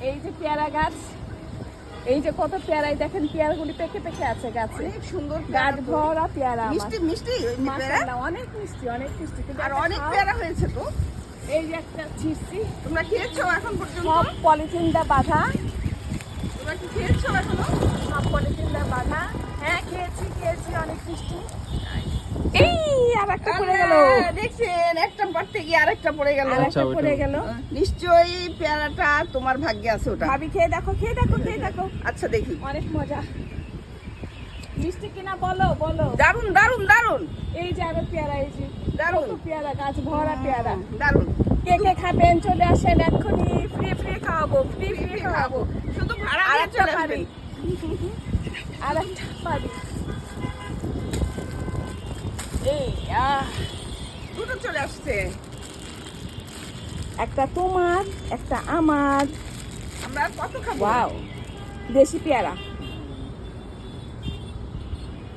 এই যে পেয়ারা গাছ, এই যে কত পেয়ারাই দেখেন, পেয়ারাগুলি পেকে পেকে আছে গাছে। অনেক সুন্দর গাছ ভরা পেয়ারা আমার। মিষ্টি মিষ্টি মাশাআল্লাহ, অনেক মিষ্টি, অনেক মিষ্টি। কিন্তু আর একটা অনেক খাও। পেয়ারা হয়েছে তো। এই যে একটা ছিঁড়ছি, তোমরা খেয়েছো এখন পর্যন্ত? সব পলিথিনটা বাঁধা, তোমরা কি খেয়েছো এখনো? সব পলিথিনটা বাঁধা। হ্যাঁ খেয়েছি, অনেক মিষ্টি। এই আর একটা পড়ে গেল, আল্লাহ, দেখছেন একটা পাড়তে গিয়ে আরেকটা পড়ে গেল। আর একটা পড়ে গেল। নিশ্চয়ই পেয়ারাটা তোমার ভাগ্যে আছে ওটা। ভাবি খেয়ে দেখো, খেয়ে দেখো, খেয়ে দেখো, আচ্ছা দেখি। অনেক মজা। মিষ্টি কিনা বলো বলো। দারুন দারুন দারুন এই যে আরো পেয়ারা, এই যে দারুন কত পেয়ারা, গাছ ভরা পেয়ারা। দারুন। কে কে খাবেন চলে আসেন এক্ষুনি, ফ্রি ফ্রি খাওয়াবো, ফ্রি ফ্রি খাওয়াবো। শুধু ভাড়া আর দিয়ে একটা চলে পারি, আসবেন। আর একটা পারি। এই দুটো চলে আসছে। একটা তোমার, একটা আমার। আমরা আর কত খাবো? ওয়াও, দেশি পেয়ারা।